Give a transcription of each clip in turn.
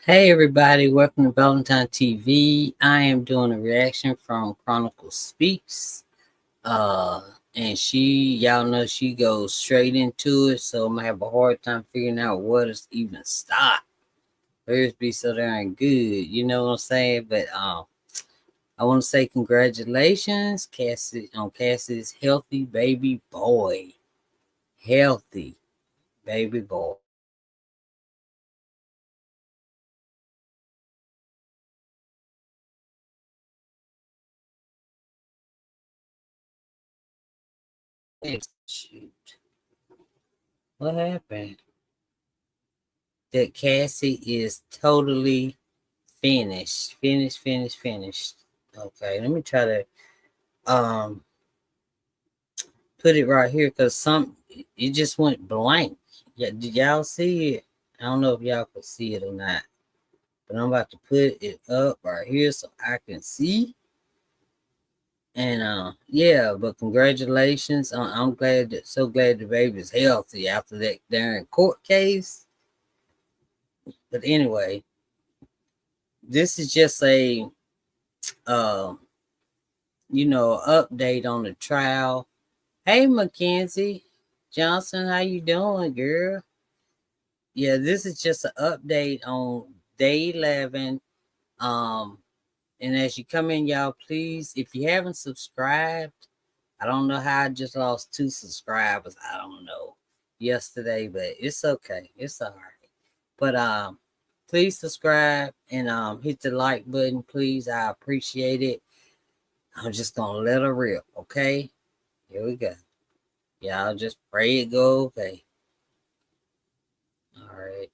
Hey everybody, welcome to Valentine TV. I am doing a reaction from Chronicle Speaks. Uh and y'all know she goes straight into it, so I'm gonna have a hard time figuring out where to even stop. Hers be so darn good, you know what I'm saying? But I wanna say congratulations, Cassie, on Cassie's healthy baby boy. Healthy baby boy. Shoot. What happened? That Cassie is totally finished. Okay, let me try to um put it right here because it just went blank. Yeah, did y'all see it? I don't know if y'all could see it or not, but I'm about to put it up right here so I can see. And yeah, but congratulations. I'm so glad the baby's healthy after that darn court case. But anyway, this is just a um update on the trial. Hey, Mackenzie Johnson, how you doing, girl? Yeah, this is just an update on day 11. Um, and as you come in, y'all, please, if you haven't subscribed, I don't know how I just lost 2 subscribers. I don't know yesterday, but it's okay. It's all right. But please subscribe and hit the like button, please. I appreciate it. I'm just gonna let her rip, okay? Here we go. Y'all just pray it go okay. All right.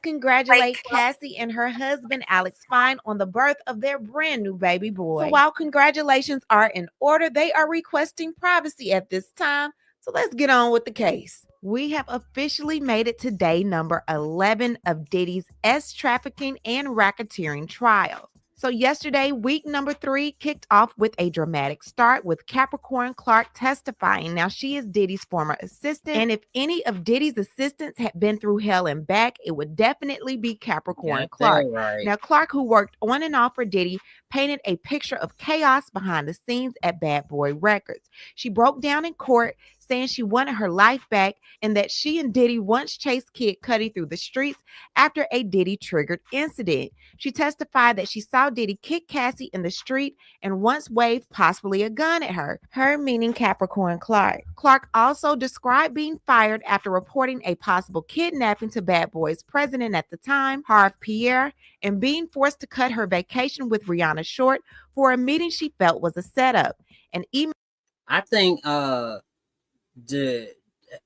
Congratulate Cassie and her husband Alex Fine on the birth of their brand new baby boy. So while congratulations are in order, they are requesting privacy at this time. So let's get on with the case. We have officially made it to day number 11 of Diddy's S trafficking and racketeering trial. So yesterday, week number 3 kicked off with a dramatic start with Capricorn Clark testifying. Now, she is Diddy's former assistant, and if any of Diddy's assistants had been through hell and back, it would definitely be Capricorn Clark. Right. Now, Clark, who worked on and off for Diddy, painted a picture of chaos behind the scenes at Bad Boy Records. She broke down in court saying she wanted her life back and that she and Diddy once chased Kid Cudi through the streets after a Diddy-triggered incident. She testified that she saw Diddy kick Cassie in the street and once waved possibly a gun at her, her meaning Capricorn Clark. Clark also described being fired after reporting a possible kidnapping to Bad Boy's president at the time, Harv Pierre, and being forced to cut her vacation with Rihanna short for a meeting she felt was a setup. An email. I think the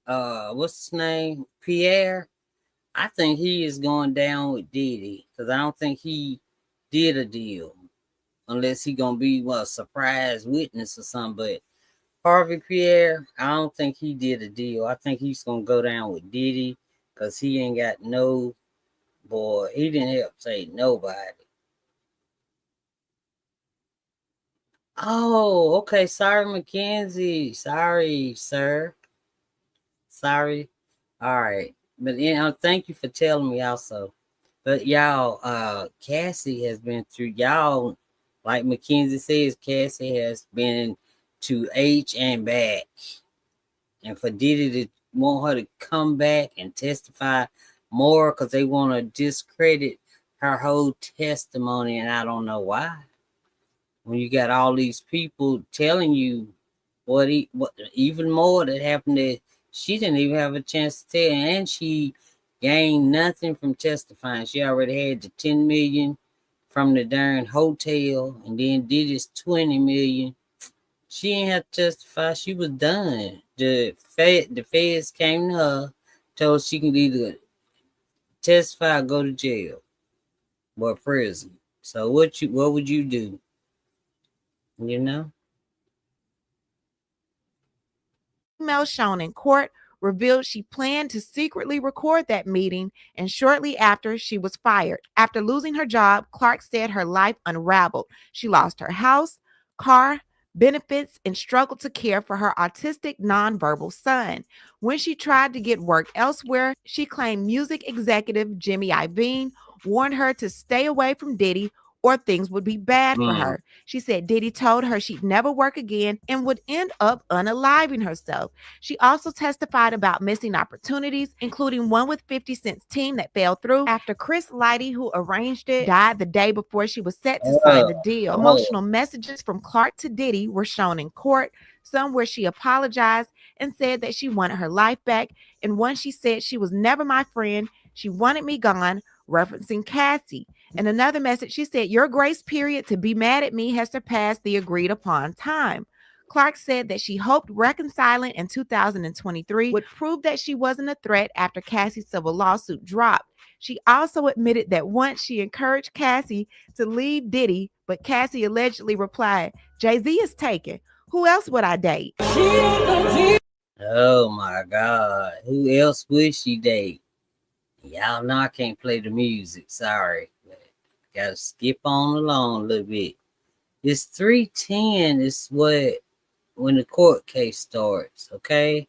what's his name? Pierre. I think he is going down with Diddy because I don't think he did a deal unless he gonna be a surprise witness or something. But Harvey Pierre, I don't think he did a deal. I think he's gonna go down with Diddy because he ain't got no boy. He didn't help save nobody. Oh, okay. Sorry, Mackenzie. Sorry, sir. Sorry. All right. But thank you for telling me also. But y'all, Cassie has been through y'all, like Mackenzie says, Cassie has been to H and back. And for Diddy to want her to come back and testify more because they want to discredit her whole testimony, and I don't know why. When you got all these people telling you what even more that happened that she didn't even have a chance to tell, and she gained nothing from testifying. She already had the 10 million from the darn hotel, and then did this 20 million. She ain't have to testify. She was done. The feds came to her, told she could either testify or go to jail or prison. So what would you do? You know? Email shown in court revealed she planned to secretly record that meeting, and shortly after, she was fired. After losing her job, Clark said her life unraveled. She lost her house, car, benefits, and struggled to care for her autistic nonverbal son. When she tried to get work elsewhere, she claimed music executive Jimmy Iovine warned her to stay away from Diddy or things would be bad for Mm. her. She said Diddy told her she'd never work again and would end up unaliving herself. She also testified about missing opportunities, including one with 50 Cent's team that fell through after Chris Lighty, who arranged it, died the day before she was set to sign Oh, the deal. oh. Emotional messages from Clark to Diddy were shown in court, some where she apologized and said that she wanted her life back, and one she said she was never my friend, she wanted me gone, referencing Cassie. In another message, she said, your grace period to be mad at me has surpassed the agreed upon time. Clark said that she hoped reconciling in 2023 would prove that she wasn't a threat after Cassie's civil lawsuit dropped. She also admitted that once she encouraged Cassie to leave Diddy, but Cassie allegedly replied, Jay-Z is taken. Who else would I date? Oh my God. Who else would she date? Y'all know I can't play the music. Sorry. But gotta skip on along a little bit. It's 3:10 is what when the court case starts, okay?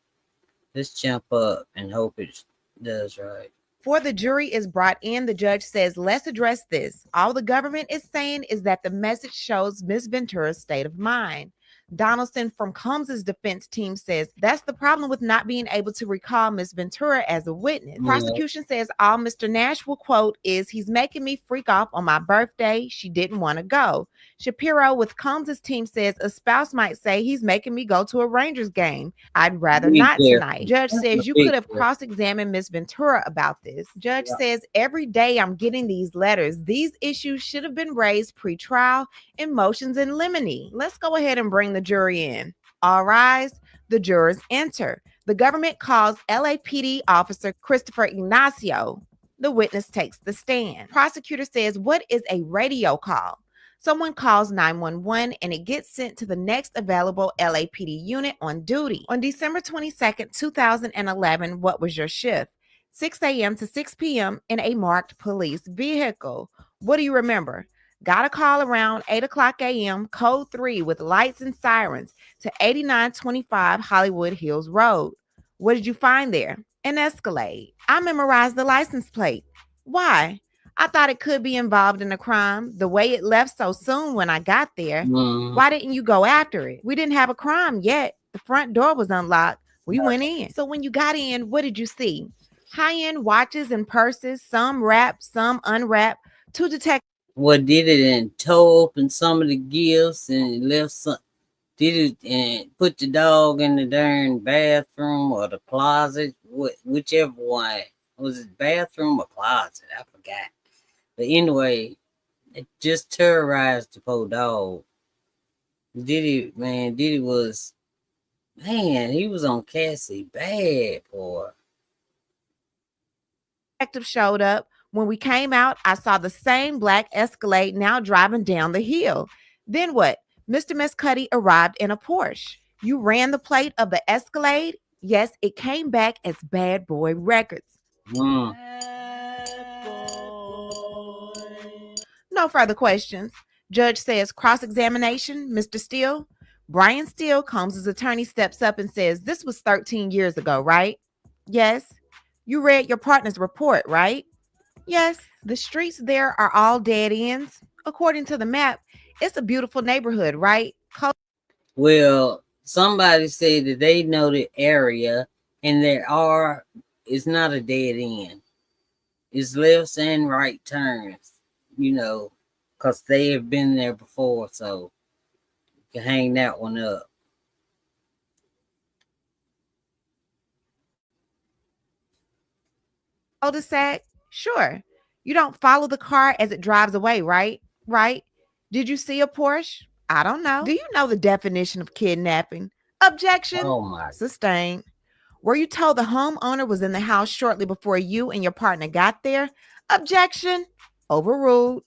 Let's jump up and hope it does right. Before the jury is brought in, the judge says, let's address this. All the government is saying is that the message shows Ms. Ventura's state of mind. Donaldson from Combs's defense team says that's the problem with not being able to recall Ms. Ventura as a witness. Yeah. Prosecution says all Mr. Nash will quote is, he's making me freak off on my birthday. She didn't want to go. Shapiro with Combs's team says a spouse might say he's making me go to a Rangers game. I'd rather Be not careful. tonight. Judge says you Be could have careful. cross-examined Ms. Ventura about this. Judge says every day I'm getting these letters. These issues should have been raised pre-trial in motions in limine. Let's go ahead and bring the jury in. All rise. The jurors enter. The government calls LAPD officer Christopher Ignacio. The witness takes the stand. Prosecutor says, what is a radio call? Someone calls 911 and it gets sent to the next available LAPD unit on duty. On December 22nd, 2011, what was your shift? 6 a.m. to 6 p.m. in a marked police vehicle. What do you remember? Got a call around 8 o'clock a.m., code 3 with lights and sirens to 8925 Hollywood Hills Road. What did you find there? An Escalade. I memorized the license plate. Why? I thought it could be involved in a crime. The way it left so soon when I got there. Why didn't you go after it? We didn't have a crime yet. The front door was unlocked. We went in. So when you got in, what did you see? High-end watches and purses, some wrapped, some unwrapped. Two detectives. What did it and tore open some of the gifts and left some? Did it and put the dog in the darn bathroom or the closet? Whichever one. Was it bathroom or closet? I forgot. But anyway, it just terrorized the poor dog. Diddy was, man, he was on Cassie bad, boy. Detective showed up. When we came out, I saw the same black Escalade now driving down the hill. Then what? Mr. Mescuddy arrived in a Porsche. You ran the plate of the Escalade? Yes, it came back as Bad Boy Records. Mm. No further questions. Judge says cross-examination, Mr. Steele. Brian Steele, Combs' attorney, steps up and says, this was 13 years ago, right? Yes. You read your partner's report, right? Yes. The streets there are all dead ends. According to the map, it's a beautiful neighborhood, right? Well, somebody said that they know the area and it's not a dead end. It's lefts and right turns, because they have been there before, so you can hang that one up. Cul-de-sac? Sure. You don't follow the car as it drives away, right? Right? Did you see a Porsche? I don't know. Do you know the definition of kidnapping? Objection. Oh my. Sustained. Were you told the homeowner was in the house shortly before you and your partner got there? Objection. Overruled.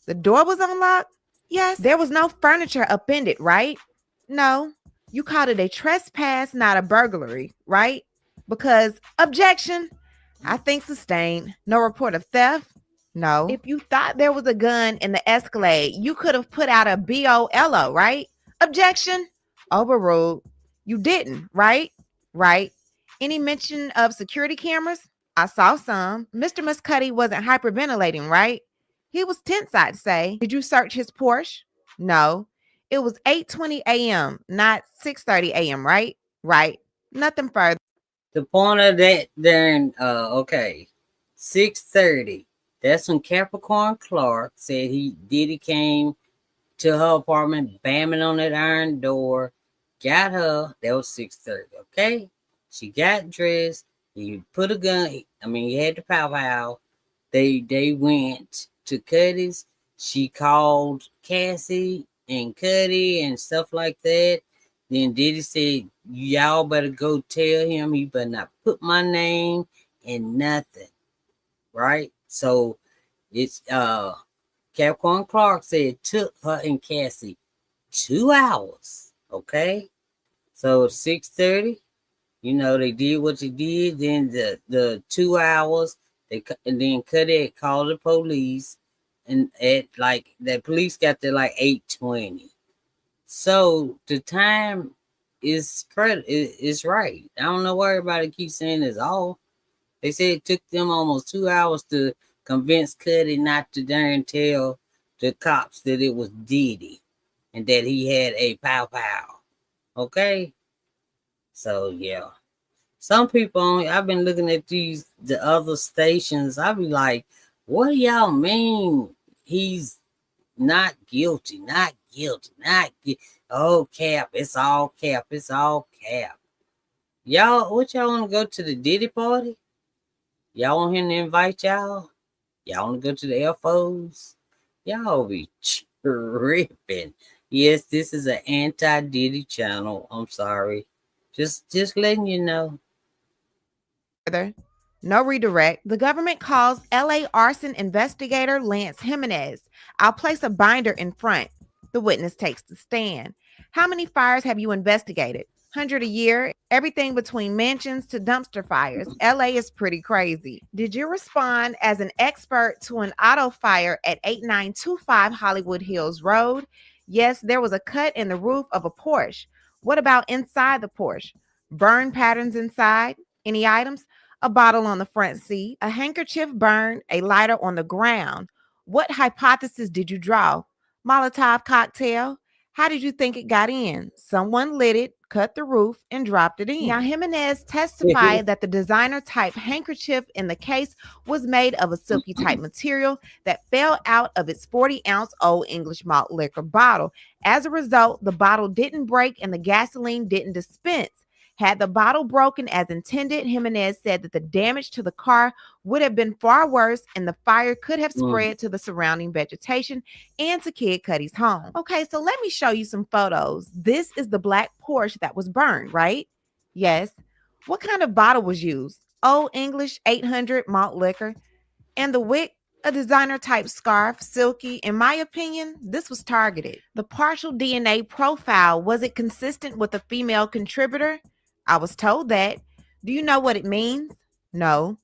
The door was unlocked? Yes. There was no furniture upended, right? No. You called it a trespass, not a burglary, right? Because objection. I think sustained. No report of theft? No. If you thought there was a gun in the Escalade, you could have put out a BOLO, right? Objection. Overruled. You didn't, right? Right. Any mention of security cameras? I saw some. Mr. Muscuddy wasn't hyperventilating, right? He was tense, I'd say. Did you search his Porsche? No. It was 8:20 a.m., not 6:30 a.m., right? Right. Nothing further. The point of that then, okay, 6:30. That's when Capricorn Clark said he Diddy came to her apartment, bamming on that iron door, got her. That was 6:30. Okay, she got dressed. He put a gun. I mean, he had the pow pow. They went to Cuddy's. She called Cassie and Cuddy and stuff like that. Then Diddy said, "Y'all better go tell him he better not put my name in nothing." Right? So it's Capricorn Clark said it took her and Cassie 2 hours. Okay, so 6:30. They did what they did. Then the 2 hours, and then Cadet called the police, and at like the police got there like 8:20. So the time is right. I don't know why everybody keeps saying it's off. They said it took them almost 2 hours to convince Cuddy not to darn tell the cops that it was Diddy and that he had a pow pow. Okay? So yeah. Some people I've been looking at the other stations, I be like, what do y'all mean he's not guilty, not guilty, not guilty? Oh cap, it's all cap, it's all cap. Y'all, what y'all wanna go to the Diddy party? Y'all want him to invite y'all? Y'all want to go to the FOs? Y'all be tripping. Yes, this is an anti-Diddy channel. I'm sorry. Just letting you know. Further. No redirect. The government calls LA arson investigator Lance Jimenez. I'll place a binder in front. The witness takes the stand. How many fires have you investigated? 100 a year, everything between mansions to dumpster fires. LA is pretty crazy. Did you respond as an expert to an auto fire at 8925 Hollywood Hills Road? Yes, there was a cut in the roof of a Porsche. What about inside the Porsche? Burn patterns inside? Any items? A bottle on the front seat, a handkerchief burned, a lighter on the ground. What hypothesis did you draw? Molotov cocktail? How did you think it got in? Someone lit it, cut the roof, and dropped it in. Now, Jimenez testified that the designer type handkerchief in the case was made of a silky type material that fell out of its 40-ounce old English malt liquor bottle. As a result, the bottle didn't break and the gasoline didn't dispense. Had the bottle broken as intended, Jimenez said that the damage to the car would have been far worse and the fire could have spread to the surrounding vegetation and to Kid Cudi's home. Okay, so let me show you some photos. This is the black Porsche that was burned, right? Yes. What kind of bottle was used? Old English 800 malt liquor. And the wick, a designer type scarf, silky. In my opinion, this was targeted. The partial DNA profile, was it consistent with a female contributor? I was told that. Do you know what it means? No.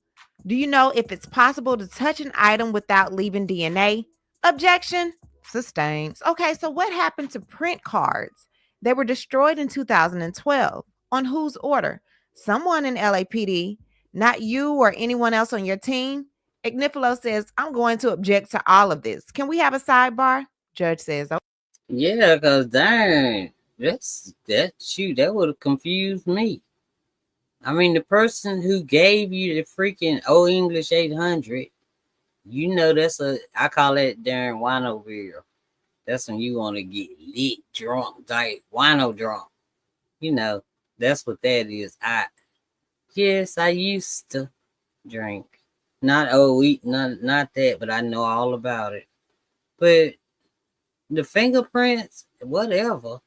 Do you know if it's possible to touch an item without leaving DNA? Objection. Sustained. Okay, so what happened to print cards? They were destroyed in 2012. On whose order? Someone in LAPD, not you or anyone else on your team. Ignifilo says, I'm going to object to all of this. Can we have a sidebar? Judge says, okay. Yeah, cause dang, that would have confused me. I mean, the person who gave you the freaking Old English 800, I call that darn wino beer. That's when you want to get lit, drunk, like wino drunk. You know, that's what that is. Yes, I used to drink. Not that, but I know all about it. But the fingerprints, whatever.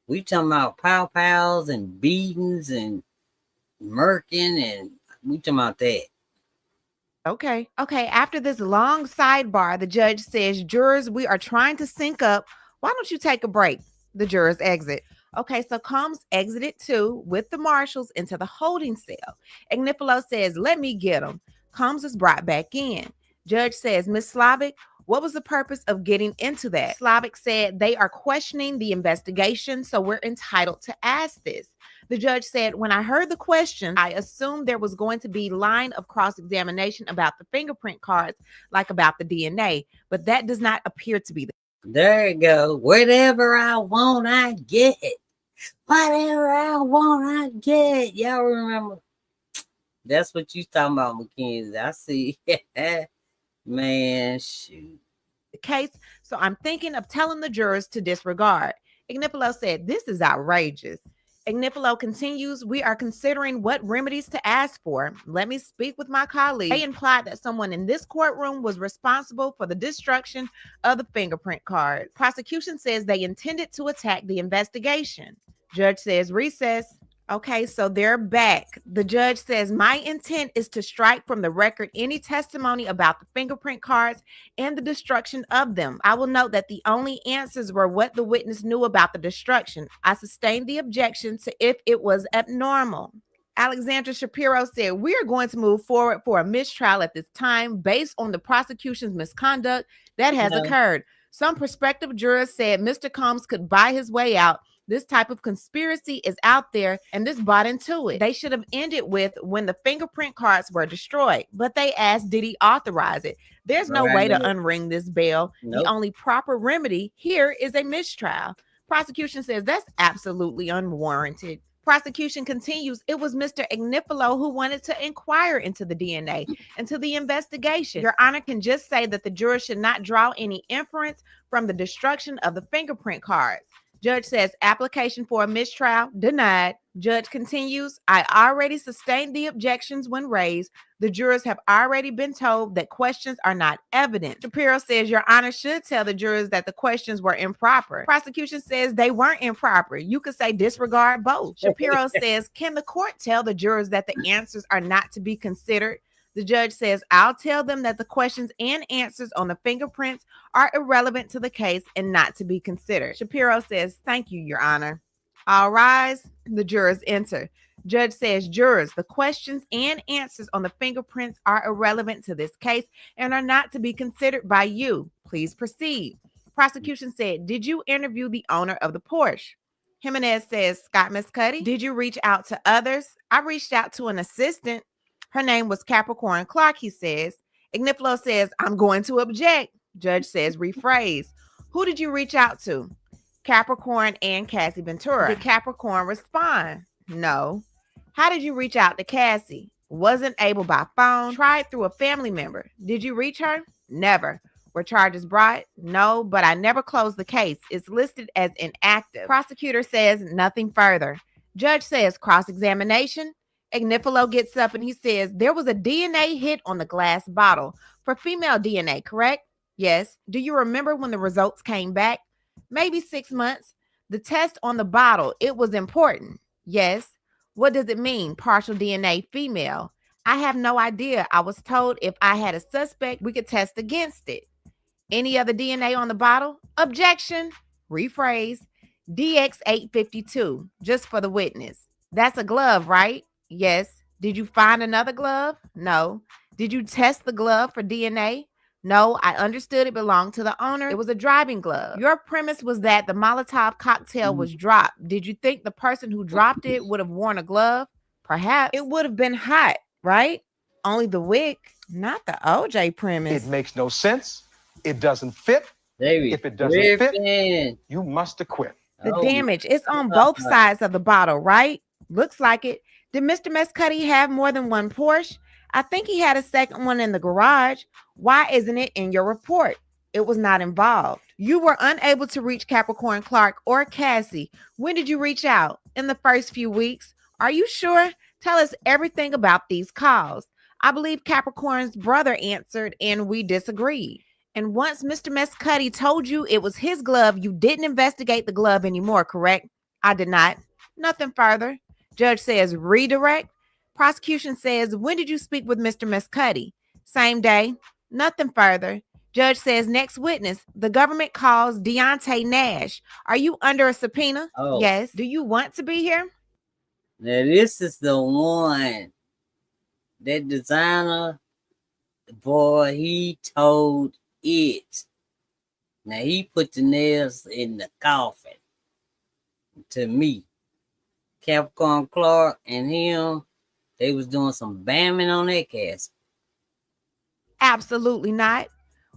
We talking about pow pows and beatings and murking, and we talking about that. Okay. Okay. After this long sidebar, the judge says, jurors, we are trying to sync up. Why don't you take a break? The jurors exit. Okay, so Combs exited too with the marshals into the holding cell. Ignifilo says, let me get him. Combs is brought back in. Judge says, Miss Slavic, What was the purpose of getting into that? Slavic said they are questioning the investigation, so we're entitled to ask this. The judge said, when I heard the question, I assumed there was going to be line of cross-examination about the fingerprint cards, like about the DNA, but that does not appear to be the There you go. Whatever I want, I get. Whatever I want, I get. Y'all remember? That's what you talking about, Mackenzie. I see. Man, shoot. case, so I'm thinking of telling the jurors to disregard. Ignifilo said, this is outrageous. Ignifilo continues, we are considering what remedies to ask for. Let me speak with my colleagues. They implied that someone in this courtroom was responsible for the destruction of the fingerprint cards. Prosecution says they intended to attack the investigation. Judge says recess. Okay, so they're back. The judge says, my intent is to strike from the record any testimony about the fingerprint cards and the destruction of them. I will note that the only answers were what the witness knew about the destruction. I sustained the objection to if it was abnormal. Alexandra Shapiro said, we are going to move forward for a mistrial at this time based on the prosecution's misconduct that has occurred. Some prospective jurors said Mr. Combs could buy his way out. This type of conspiracy is out there, and this bought into it. They should have ended with when the fingerprint cards were destroyed, but they asked, did he authorize it? There's no way to unring this bell. Nope. The only proper remedy here is a mistrial. Prosecution says that's absolutely unwarranted. Prosecution continues, it was Mr. Ignifilo who wanted to inquire into the DNA, into the investigation. Your Honor can just say that the jurors should not draw any inference from the destruction of the fingerprint cards. Judge says application for a mistrial denied. Judge continues, I already sustained the objections when raised. The jurors have already been told that questions are not evidence. Shapiro says your Honor should tell the jurors that the questions were improper. Prosecution says they weren't improper. You could say disregard both. Shapiro says, can the court tell the jurors that the answers are not to be considered? The judge says, I'll tell them that the questions and answers on the fingerprints are irrelevant to the case and not to be considered. Shapiro says, thank you, Your Honor. All rise. The jurors enter. Judge says, jurors, the questions and answers on the fingerprints are irrelevant to this case and are not to be considered by you. Please proceed. Prosecution said, did you interview the owner of the Porsche? Jimenez says, Scott Miscuddy, did you reach out to others? I reached out to an assistant. Her name was Capricorn Clark, he says. Ignifilo says, I'm going to object. Judge says, rephrase. Who did you reach out to? Capricorn and Cassie Ventura. Did Capricorn respond? No. How did you reach out to Cassie? Wasn't able by phone. Tried through a family member. Did you reach her? Never. Were charges brought? No, but I never closed the case. It's listed as inactive. Prosecutor says nothing further. Judge says cross-examination. Ignifilo gets up and he says, there was a DNA hit on the glass bottle for female DNA, correct? Yes. Do you remember when the results came back? Maybe 6 months. The test on the bottle, it was important. Yes. What does it mean? Partial DNA female. I have no idea. I was told if I had a suspect, we could test against it. Any other DNA on the bottle? Objection. Rephrase. DX852, just for the witness. That's a glove, right? Yes. Did you find another glove? No. Did you test the glove for DNA? No, I understood it belonged to the owner. It was a driving glove. Your premise was that the Molotov cocktail was dropped. Did you think the person who dropped it would have worn a glove? Perhaps. It would have been hot, right? Only the wick, not the OJ premise. It makes no sense. It doesn't fit. If it doesn't fit, you must acquit. The damage, it's on both sides of the bottle, right? Looks like it. Did Mr. Mescuddy have more than one Porsche? I think he had a second one in the garage. Why isn't it in your report? It was not involved. You were unable to reach Capricorn Clark or Cassie. When did you reach out? In the first few weeks. Are you sure? Tell us everything about these calls. I believe Capricorn's brother answered and we disagreed. And once Mr. Mescuddy told you it was his glove, you didn't investigate the glove anymore, correct? I did not. Nothing further. Judge says redirect. Prosecution says, when did you speak with Mr. Mescuddy? Same day. Nothing further. Judge says next witness. The government calls Deontay Nash. Are you under a subpoena? Oh. Yes. Do you want to be here? Now this is the one. That designer boy, he told it. Now he put the nails in the coffin. To me, Capricorn Clark and him, they was doing some bamming on that casket. Absolutely not.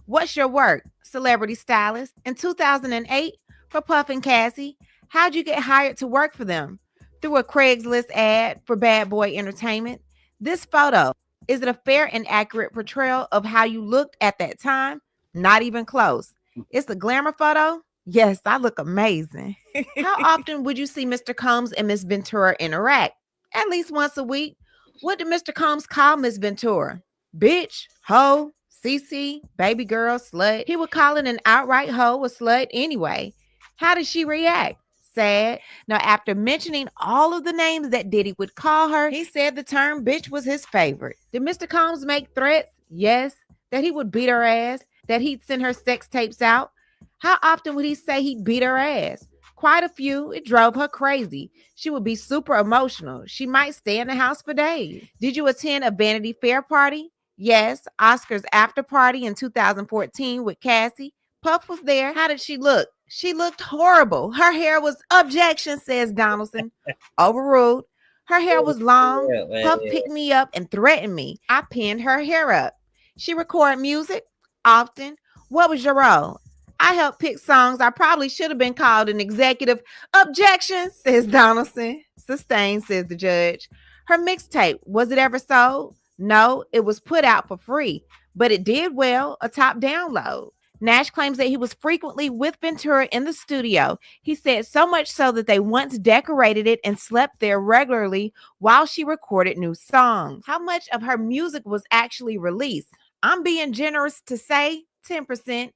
What's your work, celebrity stylist? In 2008, for Puff and Cassie, how'd you get hired to work for them? Through a Craigslist ad for Bad Boy Entertainment? This photo, is it a fair and accurate portrayal of how you looked at that time? Not even close. It's a glamour photo? Yes, I look amazing. How often would you see Mr. Combs and Miss Ventura interact? At least once a week. What did Mr. Combs call Miss Ventura? Bitch, hoe, CC, baby girl, slut. He would call it an outright hoe, a slut anyway. How did she react? Sad. Now, after mentioning all of the names that Diddy would call her, he said the term bitch was his favorite. Did Mr. Combs make threats? Yes. That he would beat her ass? That he'd send her sex tapes out? How often would he say he'd beat her ass? Quite a few. It drove her crazy. She would be super emotional. She might stay in the house for days. Did you attend a Vanity Fair party? Yes, Oscars after party in 2014 with Cassie. Puff was there. How did she look? She looked horrible. Her hair was objection, says Donaldson. Overruled. Her hair was long. Puff picked me up and threatened me. I pinned her hair up. She recorded music often. What was your role? I helped pick songs. I probably should have been called an executive. Objection, says Donaldson. Sustained, says the judge. Her mixtape, was it ever sold? No, it was put out for free, but it did well, a top download. Nash claims that he was frequently with Ventura in the studio. He said so much so that they once decorated it and slept there regularly while she recorded new songs. How much of her music was actually released? I'm being generous to say 10%.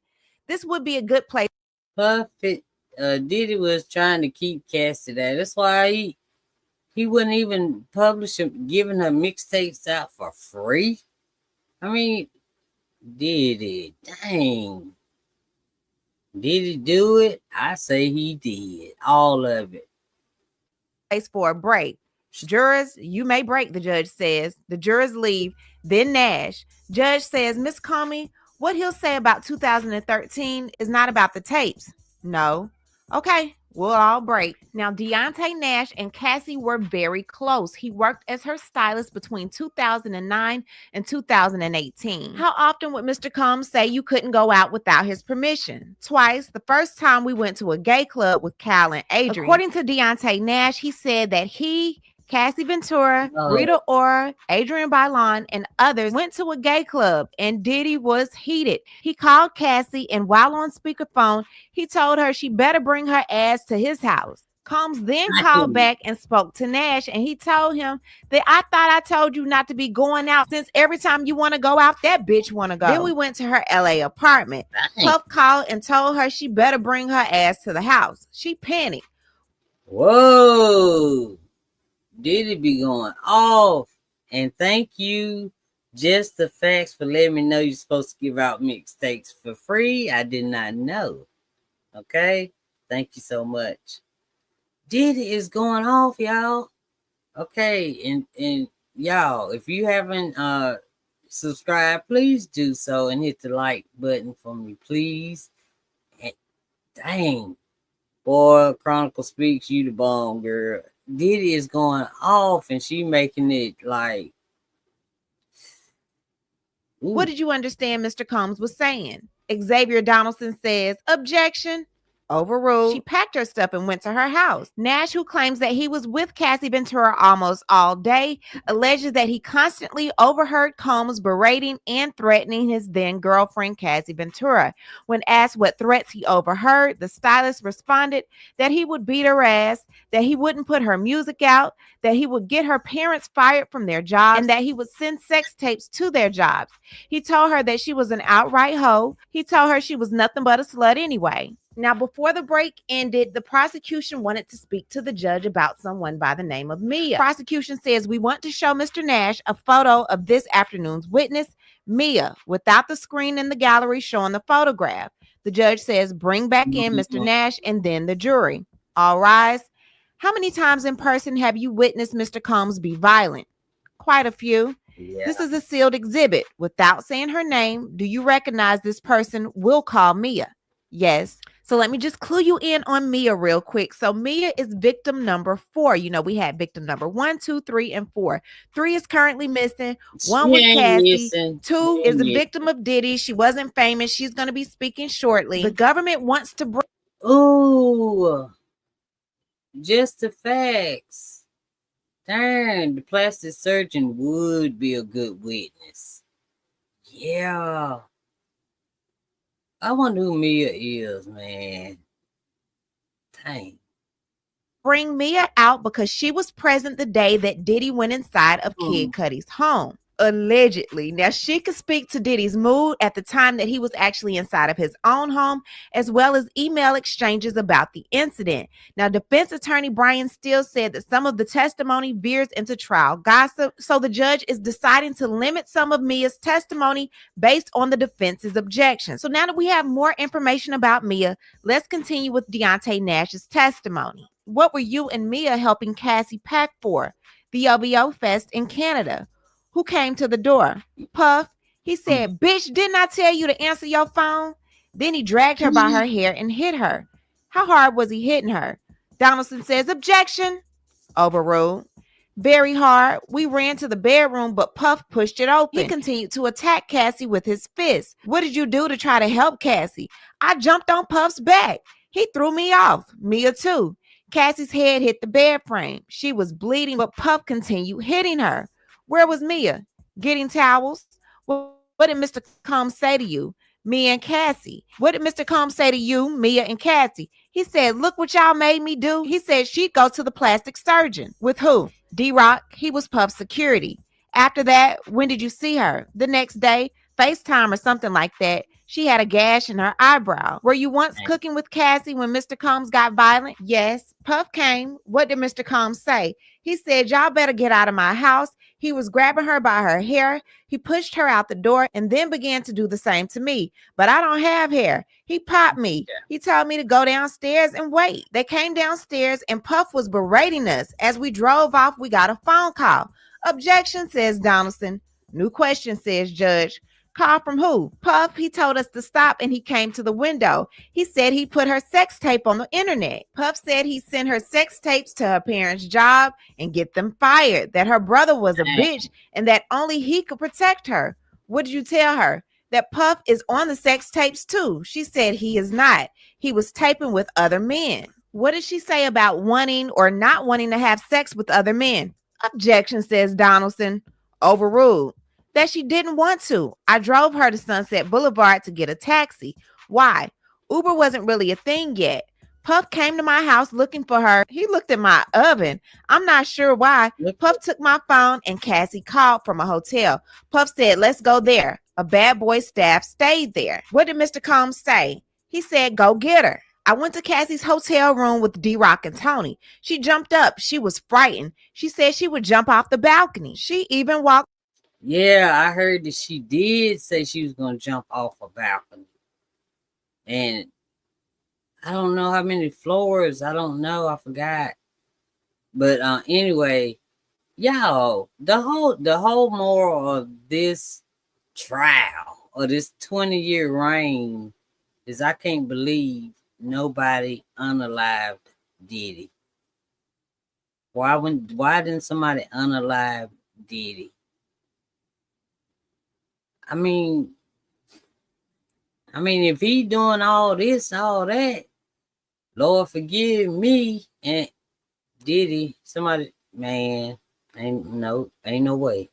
This would be a good place. Perfect. Diddy was trying to keep Cassie there. That's why he wouldn't even publish him, giving her mixtapes out for free. I mean, Diddy, dang. Did he do it? I say he did. All of it. For a break. Jurors, you may break, the judge says. The jurors leave. Then Nash. Judge says, Miss Comey, what he'll say about 2013 is not about the tapes. No. Okay, we'll all break. Now, Deontay Nash and Cassie were very close. He worked as her stylist between 2009 and 2018. How often would Mr. Combs say you couldn't go out without his permission? Twice. The first time we went to a gay club with Cal and Adrian. According to Deontay Nash, he said that he, Cassie Ventura, Rita Ora, Adrian Bailon, and others went to a gay club, and Diddy was heated. He called Cassie, and while on speakerphone, he told her she better bring her ass to his house. Combs then called back and spoke to Nash, and he told him that I thought I told you not to be going out since every time you want to go out, that bitch want to go. Then we went to her LA apartment. Puff called and told her she better bring her ass to the house. She panicked. Whoa. Diddy be going off. And thank you, Just the Facts, for letting me know you're supposed to give out mixtapes for free. I did not know. Okay? Thank you so much. Diddy is going off, y'all. Okay, and y'all, if you haven't subscribed, please do so and hit the like button for me, please. And dang, boy, Chronicle speaks, you the bomb, girl. Diddy is going off and she making it like. Ooh. What did you understand Mr. Combs was saying? Xavier Donaldson says, objection. Overruled. She packed her stuff and went to her house. Nash, who claims that he was with Cassie Ventura almost all day, alleges that he constantly overheard Combs berating and threatening his then girlfriend, Cassie Ventura. When asked what threats he overheard, the stylist responded that he would beat her ass, that he wouldn't put her music out, that he would get her parents fired from their jobs, and that he would send sex tapes to their jobs. He told her that she was an outright hoe. He told her she was nothing but a slut anyway. Now, before the break ended, the prosecution wanted to speak to the judge about someone by the name of Mia. Prosecution says, we want to show Mr. Nash a photo of this afternoon's witness, Mia, without the screen in the gallery showing the photograph. The judge says, bring back in Mr. Nash and then the jury. All rise. How many times in person have you witnessed Mr. Combs be violent? Quite a few. Yeah. This is a sealed exhibit. Without saying her name, do you recognize this person? We'll call Mia. Yes. So let me just clue you in on Mia real quick. So Mia is victim number 4. You know, we had victim number 1, 2, 3, and 4. 3 is currently missing. 1 was Cassie. 2 is a victim of Diddy. She wasn't famous. She's going to be speaking shortly. The government wants to bring. Ooh, just the facts. Darn, the plastic surgeon would be a good witness. Yeah. I wonder who Mia is, man. Dang. Bring Mia out because she was present the day that Diddy went inside of Kid Cudi's home. Allegedly. Now, she could speak to Diddy's mood at the time that he was actually inside of his own home, as well as email exchanges about the incident. Now, defense attorney Brian Steele said that some of the testimony veers into trial gossip, so the judge is deciding to limit some of Mia's testimony based on the defense's objection. So now that we have more information about Mia, let's continue with Deontay Nash's testimony. What were you and Mia helping Cassie pack for? The OVO Fest in Canada. Who came to the door? Puff. He said, bitch, didn't I tell you to answer your phone? Then he dragged her by her hair and hit her. How hard was he hitting her? Donaldson says, objection. Overruled. Very hard. We ran to the bedroom, but Puff pushed it open. He continued to attack Cassie with his fist. What did you do to try to help Cassie? I jumped on Puff's back. He threw me off. Mia too. Cassie's head hit the bed frame. She was bleeding, but Puff continued hitting her. Where was Mia? Getting towels? What did Mr. Combs say to you? Me and Cassie. What did Mr. Combs say to you, Mia and Cassie? He said, look what y'all made me do. He said she'd go to the plastic surgeon. With who? D-Rock. He was Puff's security. After that, when did you see her? The next day, FaceTime or something like that. She had a gash in her eyebrow. Were you once cooking with Cassie when Mr. Combs got violent? Yes. Puff came. What did Mr. Combs say? He said, y'all better get out of my house. He was grabbing her by her hair. He pushed her out the door and then began to do the same to me. But I don't have hair. He popped me. He told me to go downstairs and wait. They came downstairs and Puff was berating us. As we drove off, we got a phone call. Objection, says Donaldson. New question, says Judge. Call from who? Puff. He told us to stop and he came to the window. He said he put her sex tape on the internet. Puff said he sent her sex tapes to her parents' job and get them fired, that her brother was a bitch and that only he could protect her. What did you tell her? That Puff is on the sex tapes too. She said he is not. He was taping with other men. What did she say about wanting or not wanting to have sex with other men? Objection, says Donaldson. Overruled. That she didn't want to. I drove her to Sunset Boulevard to get a taxi. Why? Uber wasn't really a thing yet. Puff came to my house looking for her. He looked at my oven. I'm not sure why. Puff took my phone and Cassie called from a hotel. Puff said, let's go there. A bad boy staff stayed there. What did Mr. Combs say? He said, go get her. I went to Cassie's hotel room with D-Rock and Tony. She jumped up. She was frightened. She said she would jump off the balcony. She even walked. Yeah, I heard that she did say she was going to jump off a balcony. And I don't know how many floors. I don't know. I forgot. But anyway, y'all, the whole moral of this trial or this 20-year reign is I can't believe nobody unalived Diddy. Why didn't somebody unalive Diddy? I mean, if he doing all this, all that, Lord forgive me and Diddy, somebody, man, ain't no way.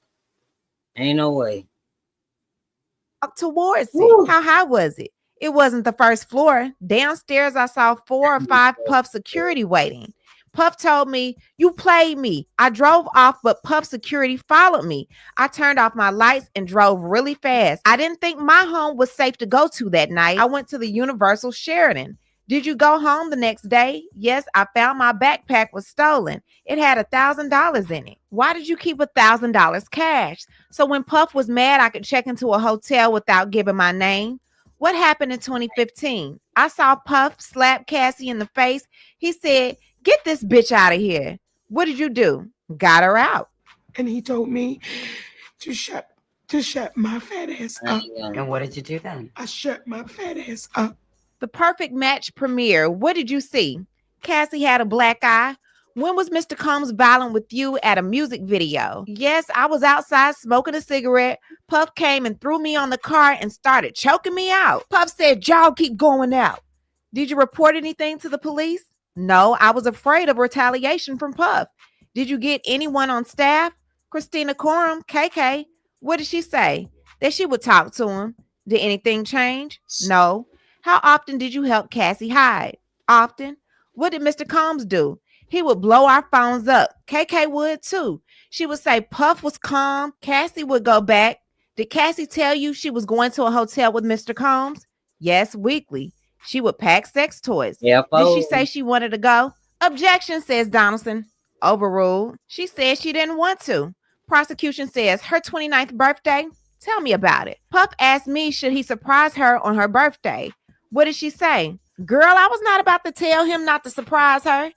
Ain't no way. Towards it. How high was it? It wasn't the first floor. Downstairs, I saw 4 or 5 Puff security waiting. Puff told me, you played me. I drove off, but Puff security followed me. I turned off my lights and drove really fast. I didn't think my home was safe to go to that night. I went to the Universal Sheraton. Did you go home the next day? Yes, I found my backpack was stolen. It had $1,000 in it. Why did you keep $1,000 cash? So when Puff was mad, I could check into a hotel without giving my name. What happened in 2015? I saw Puff slap Cassie in the face. He said, get this bitch out of here. What did you do? Got her out. And he told me to shut my fat ass up. And what did you do then? I shut my fat ass up. The perfect match premiere. What did you see? Cassie had a black eye. When was Mr. Combs violent with you at a music video? Yes, I was outside smoking a cigarette. Puff came and threw me on the car and started choking me out. Puff said, y'all keep going out. Did you report anything to the police? No, I was afraid of retaliation from Puff. Did you get anyone on staff? Christina Coram, KK. What did she say? That she would talk to him. Did anything change? No. How often did you help Cassie hide? Often. What did Mr. Combs do? He would blow our phones up. KK would too. She would say Puff was calm. Cassie would go back. Did Cassie tell you she was going to a hotel with Mr. Combs? Yes, weekly. She would pack sex toys. Did she say she wanted to go? Objection, says Donaldson. Overruled. She said she didn't want to. Prosecution says her 29th birthday. Tell me about it. Puff asked me should he surprise her on her birthday. What did she say? Girl, I was not about to tell him not to surprise her.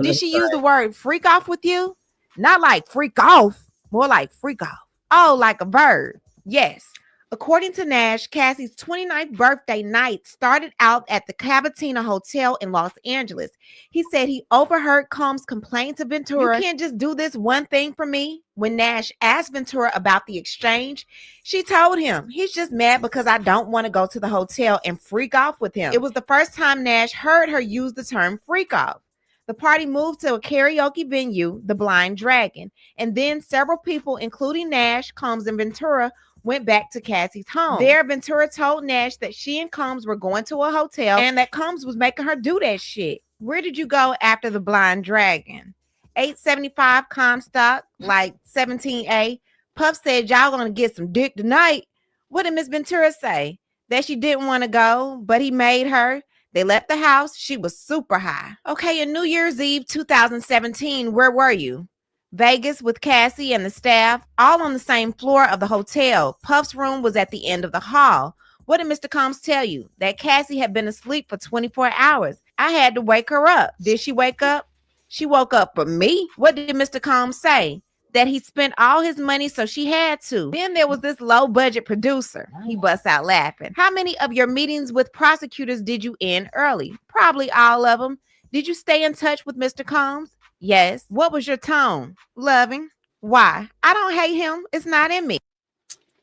Did she use the word freak off with you? Not like freak off, more like freak off. Oh, like a verb. Yes. According to Nash, Cassie's 29th birthday night started out at the Cavatina Hotel in Los Angeles. He said he overheard Combs complain to Ventura, "You can't just do this one thing for me." When Nash asked Ventura about the exchange, she told him, "He's just mad because I don't want to go to the hotel and freak off with him." It was the first time Nash heard her use the term freak off. The party moved to a karaoke venue, the Blind Dragon, and then several people, including Nash, Combs, and Ventura, went back to Cassie's home. There, Ventura told Nash that she and Combs were going to a hotel and that Combs was making her do that shit. Where did you go after the Blind Dragon? 875 Comstock, like 17A. Puff said y'all gonna get some dick tonight. What did Miss Ventura say? That she didn't want to go, but he made her. They left the house. She was super high. Okay, in New Year's Eve 2017, where were you? Vegas with Cassie and the staff, all on the same floor of the hotel. Puff's room was at the end of the hall. What did Mr. Combs tell you? That Cassie had been asleep for 24 hours. I had to wake her up. Did she wake up? She woke up for me. What did Mr. Combs say? That he spent all his money, so she had to. Then there was this low-budget producer. He busts out laughing. How many of your meetings with prosecutors did you end early? Probably all of them. Did you stay in touch with Mr. Combs? Yes. What was your tone? Loving. Why? I don't hate him. It's not in me.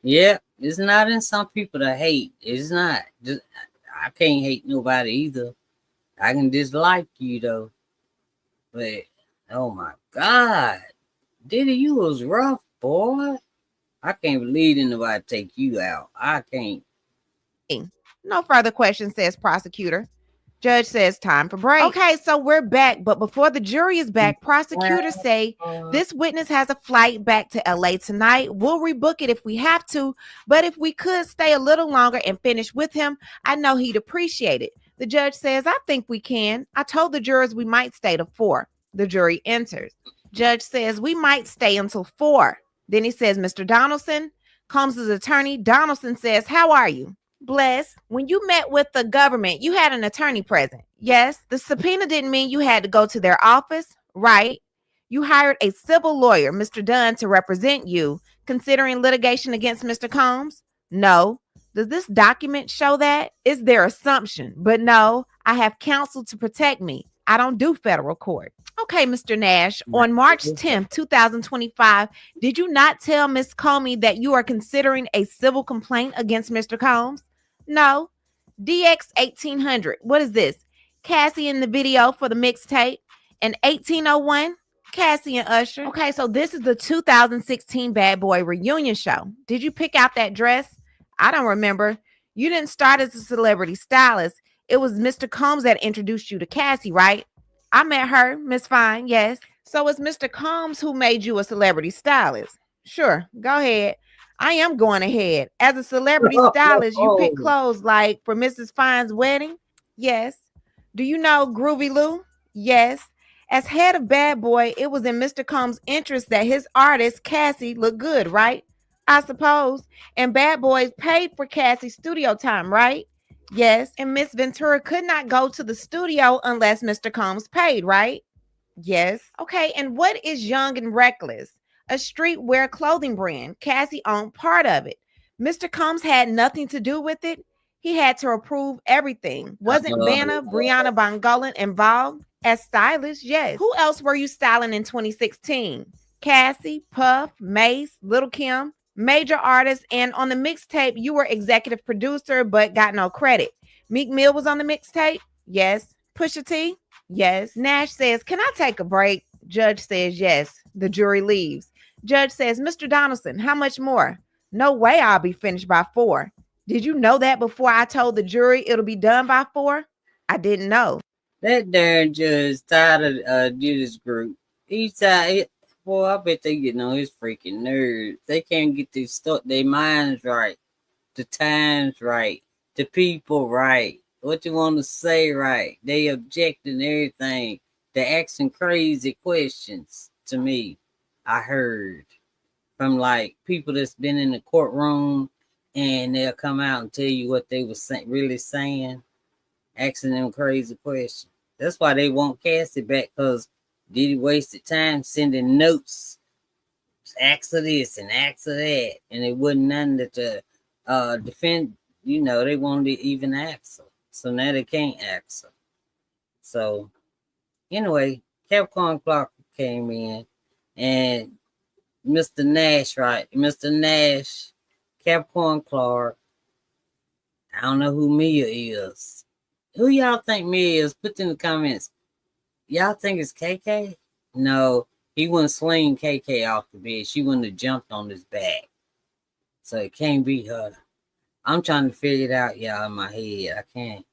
Yeah, it's not in some people to hate. It's not. Just I can't hate nobody either. I can dislike you though. But oh my God, Diddy, you was rough, boy. I can't believe nobody take you out. I can't. No further questions, says prosecutor. Judge says time for break. Okay, so we're back, but before the jury is back, prosecutors say this witness has a flight back to LA tonight. We'll rebook it if we have to, but if we could stay a little longer and finish with him, I know he'd appreciate it. The judge says, I think we can. I told the jurors we might stay to 4. The jury enters. Judge says, we might stay until 4. Then he says, Mr. Donaldson. Combs' attorney, Donaldson, says, how are you? Bless. When you met with the government, you had an attorney present. Yes. The subpoena didn't mean you had to go to their office. Right. You hired a civil lawyer, Mr. Dunn, to represent you, considering litigation against Mr. Combs? No. Does this document show that? It's their assumption. But no, I have counsel to protect me. I don't do federal court. Okay, Mr. Nash, on March 10th, 2025, did you not tell Ms. Comey that you are considering a civil complaint against Mr. Combs? No. DX 1800. What is this? Cassie in the video for the mixtape. And 1801. Cassie and Usher. Okay, so this is the 2016 Bad Boy reunion show. Did you pick out that dress? I don't remember. You didn't start as a celebrity stylist. It was Mr. Combs that introduced you to Cassie, right? I met her, Miss Fine, yes. So it's Mr. Combs who made you a celebrity stylist. Sure, go ahead. I am going ahead. As a celebrity stylist, you pick clothes like for Mrs. Fine's wedding? Yes. Do you know Groovy Lou? Yes. As head of Bad Boy, it was in Mr. Combs' interest that his artist, Cassie, look good, right? I suppose. And Bad Boys paid for Cassie's studio time, right? Yes. And Miss Ventura could not go to the studio unless Mr. Combs paid, right? Yes. Okay. And what is Young and Reckless? a streetwear clothing brand. Cassie owned part of it. Mr. Combs had nothing to do with it. He had to approve everything. Wasn't Vanna, Brianna Bongolan involved? As stylist, yes. Who else were you styling in 2016? Cassie, Puff, Mace, Little Kim, major artists, and on the mixtape, you were executive producer but got no credit. Meek Mill was on the mixtape? Yes. Pusha T? Yes. Nash says, "Can I take a break?" Judge says, "Yes." The jury leaves. Judge says, "Mr. Donaldson, how much more?" "No way I'll be finished by 4. Did you know that before I told the jury it'll be done by 4? I didn't know. That darn judge tired of Judas group. He's tired. Boy, I bet they getting on his freaking nerves. They can't get their minds right, the times right, the people right, what you want to say right. They objecting everything. They asking crazy questions to me. I heard from like people that's been in the courtroom, and they'll come out and tell you what they was really saying, asking them crazy questions. That's why they want Cassie back, because Diddy wasted time sending notes, ask of this and ask of that, and it wasn't nothing that to defend. You know, they wanted to even ask her, so now they can't ask her. So anyway, Capricorn Clark came in, and Mr. Nash, right? Mr. Nash, Capricorn Clark. I don't know who Mia is. Who y'all think Mia is? Put in the comments. Y'all think it's KK? No, he wouldn't sling KK off the bed. She wouldn't have jumped on his back. So it can't be her. I'm trying to figure it out, y'all, in my head. I can't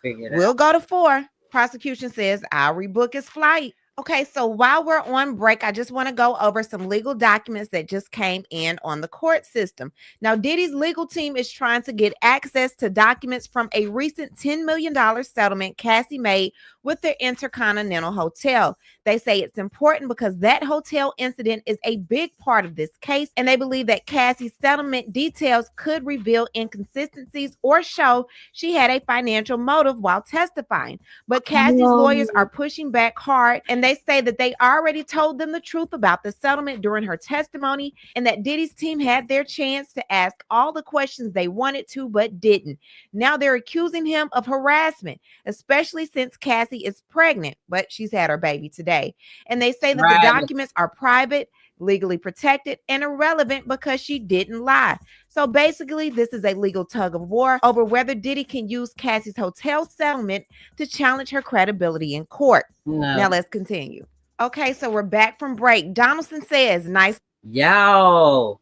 figure it out. We'll go to 4. Prosecution says, "I'll rebook his flight." Okay, so while we're on break, I just want to go over some legal documents that just came in on the court system. Now, Diddy's legal team is trying to get access to documents from a recent $10 million settlement Cassie made with the Intercontinental Hotel. They say it's important because that hotel incident is a big part of this case, and they believe that Cassie's settlement details could reveal inconsistencies or show she had a financial motive while testifying. But Cassie's lawyers are pushing back hard, and they say that they already told them the truth about the settlement during her testimony, and that Diddy's team had their chance to ask all the questions they wanted to but didn't. Now they're accusing him of harassment, especially since Cassie is pregnant, but she's had her baby today. And they say that the documents are private, legally protected, and irrelevant because she didn't lie. So basically, this is a legal tug of war over whether Diddy can use Cassie's hotel settlement to challenge her credibility in court. No. Now let's continue. Okay, so we're back from break. Donaldson says, "Nice." Y'all,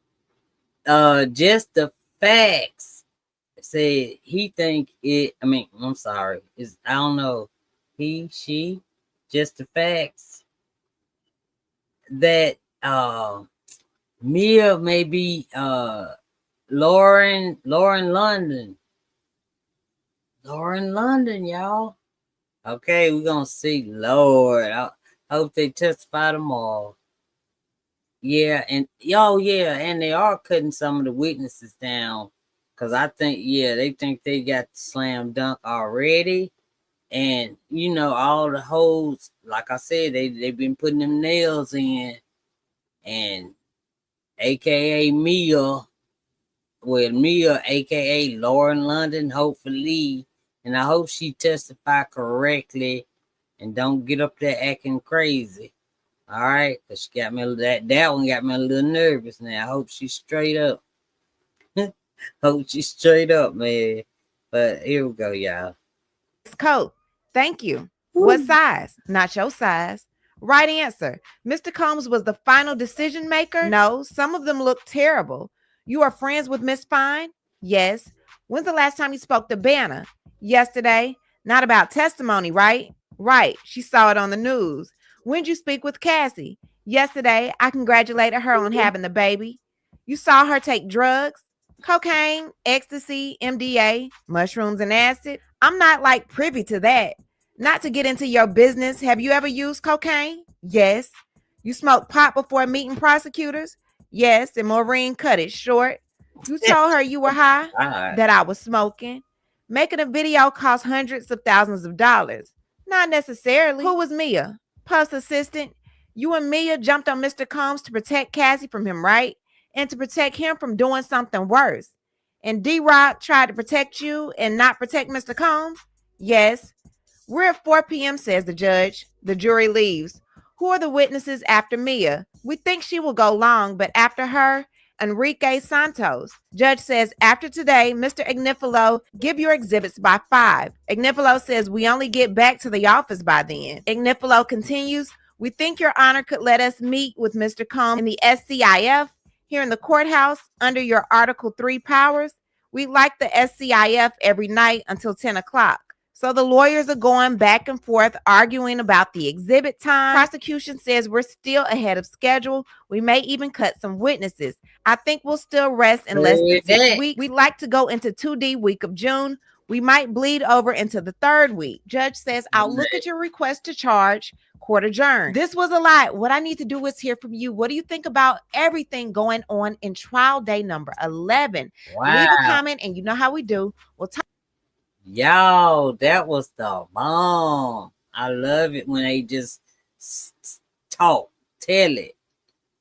just the facts. Said he think it. I mean, I'm sorry. I don't know. He, she, just the facts that Mia may be Lauren London. Lauren London, y'all. Okay, we're gonna see. Lord, I hope they testify tomorrow. Yeah, and and they are cutting some of the witnesses down, because I think, they think they got the slam dunk already. And you know, all the holes, like I said, they've been putting them nails in, and aka Mia, aka Lauren London, hopefully, and I hope she testify correctly and don't get up there acting crazy. All right, because she got me that one got me a little nervous now. I hope she's straight up. Hope she's straight up, man. But here we go, y'all. Coat. Thank you. What size? Not your size. Right answer. Mr. Combs was the final decision maker? No, some of them look terrible. You are friends with Miss Fine? Yes. When's the last time you spoke to Banner? Yesterday. Not about testimony, right? Right. She saw it on the news. When'd you speak with Cassie? Yesterday. I congratulated her on having the baby. You saw her take drugs? Cocaine, ecstasy, MDA, mushrooms, and acid? I'm not like privy to that. Not to get into your business, have you ever used cocaine? Yes. You smoked pot before meeting prosecutors? Yes, and Maureen cut it short. You told her you were high? That I was smoking. Making a video costs hundreds of thousands of dollars. Not necessarily. Who was Mia? Puff's assistant? You and Mia jumped on Mr. Combs to protect Cassie from him, right? And to protect him from doing something worse. And D-Rock tried to protect you and not protect Mr. Combs? Yes. We're at 4 p.m., says the judge. The jury leaves. Who are the witnesses after Mia? We think she will go long, but after her, Enrique Santos. Judge says, after today, Mr. Ignifilo, give your exhibits by 5. Ignifilo says, we only get back to the office by then. Ignifilo continues, we think your honor could let us meet with Mr. Combs in the SCIF here in the courthouse under your Article 3 powers. We like the SCIF every night until 10 o'clock. So the lawyers are going back and forth arguing about the exhibit time. Prosecution says we're still ahead of schedule. We may even cut some witnesses. I think we'll still rest in less than 6 weeks. We'd like to go into 2D week of June. We might bleed over into the 3rd week. Judge says, I'll look at your request to charge. Court adjourned. This was a lot. What I need to do is hear from you. What do you think about everything going on in trial day number 11? Wow. Leave a comment, and you know how we do. We'll talk. Yo, that was the bomb. I love it when they just talk, tell it.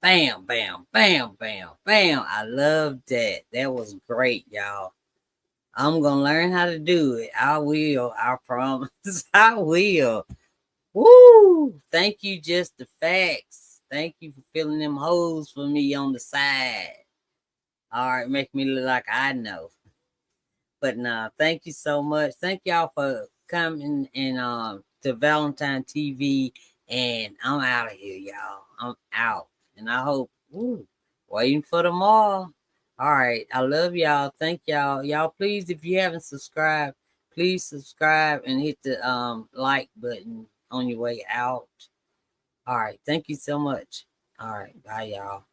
Bam, bam, bam, bam, bam. I love that. That was great, y'all. I'm going to learn how to do it. I will. I promise. I will. Woo! Thank you, Just the Facts. Thank you for filling them holes for me on the side. All right, make me look like I know. But no, thank you so much. Thank y'all for coming and to Valentine TV. And I'm out of here, y'all. I'm out. And I hope, waiting for tomorrow. All right. I love y'all. Thank y'all. Y'all, please, if you haven't subscribed, please subscribe and hit the like button on your way out. All right. Thank you so much. All right. Bye, y'all.